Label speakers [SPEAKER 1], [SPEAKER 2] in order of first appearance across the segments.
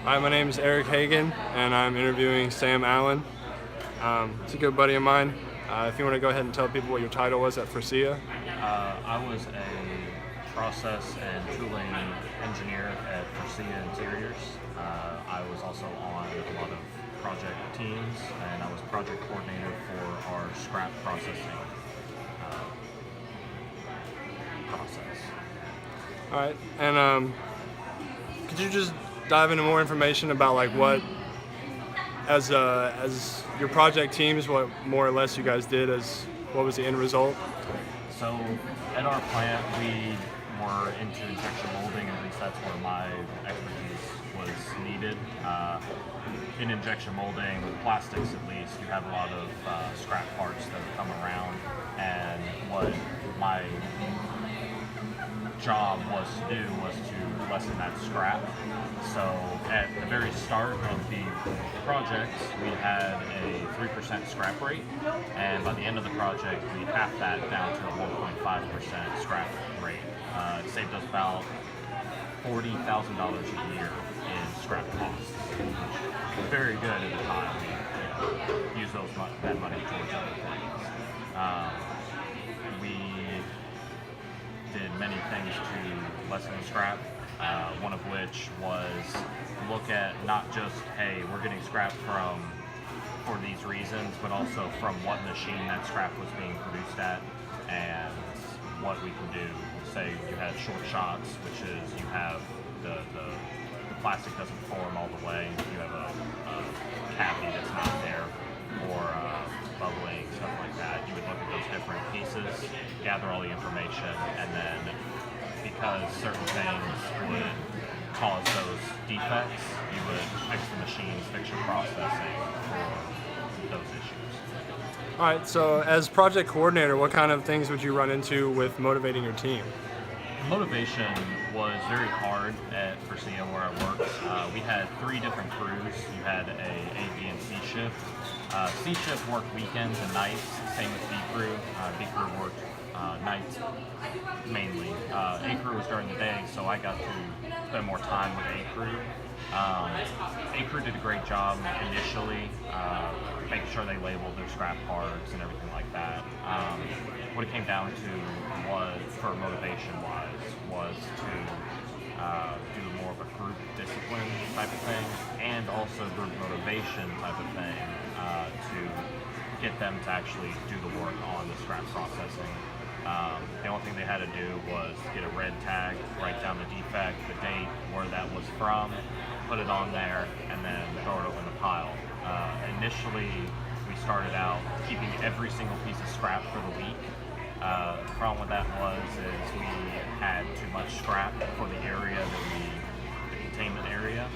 [SPEAKER 1] Hi, my name is Eric Hagan, and I'm interviewing Sam Allen. It's a good buddy of mine. If you want to go ahead and tell people what your title was at Forcia.
[SPEAKER 2] I was a process and tooling engineer at Forcia Interiors. I was also on a lot of project teams, and I was project coordinator for our scrap processing process.
[SPEAKER 1] All right, and could you just dive into more information about like what, as your project teams, what more or less you guys did, as what was the end result?
[SPEAKER 2] So at our plant, we were into injection molding, at least that's where my expertise was needed. In injection molding, with plastics at least, you have a lot of scrap parts that come around, and what my job was to do was to lessen that scrap. So at the very start of the project, we had a 3% scrap rate, and by the end of the project, we halved that down to a 1.5% scrap rate. It saved us about $40,000 a year in scrap costs, which was very good at the time. We used that money towards other things. We did many things to lessen scrap, one of which was look at not just, hey, we're getting scrap for these reasons, but also from what machine that scrap was being produced at, and what we can do. Say you had short shots, which is you have the plastic doesn't form all the way, you have a cavity that's not there, or bubbling, stuff like that. You would look at those different pieces, gather all the information, and then because certain things would cause those defects, you would fix the machines, fix your processing for those issues.
[SPEAKER 1] All right, so as project coordinator, what kind of things would you run into with motivating your team?
[SPEAKER 2] Motivation was very hard at Forcia where I worked. We had 3 different crews. You had A, B, and C shift. C shift worked weekends and nights, same with B crew. B crew worked nights mainly. A crew was during the day, so I got to spend more time with A crew. A crew did a great job initially, making sure they labeled their scrap parts and everything like that. What it came down to was, for motivation-wise, was to do more of a group discipline type of thing, and also group motivation type of thing, to get them to actually do the work on the scrap processing. The only thing they had to do was get a red tag, write down the defect, the date, where that was from, put it on there, and then throw it over in the pile. Initially, we started out keeping every single piece of scrap for the week. The problem with that is we had too much scrap for the area the containment area.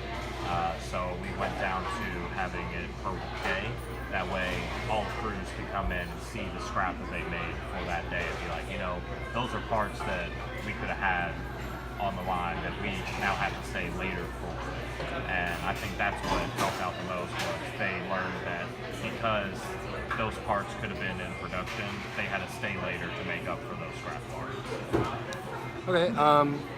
[SPEAKER 2] So we went down to having it per day. That way, all the crews can come in and see the scrap that they made for that day and be like, those are parts that we could have had on the line that we now have to stay later for. And I think that's what helped out the most, was they learned that because those parts could have been in production, they had to stay later to make up for those scrap parts.
[SPEAKER 1] Okay,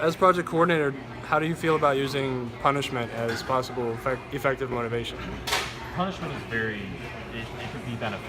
[SPEAKER 1] as project coordinator, how do you feel about using punishment as possible effective motivation?
[SPEAKER 2] Punishment is it could be beneficial.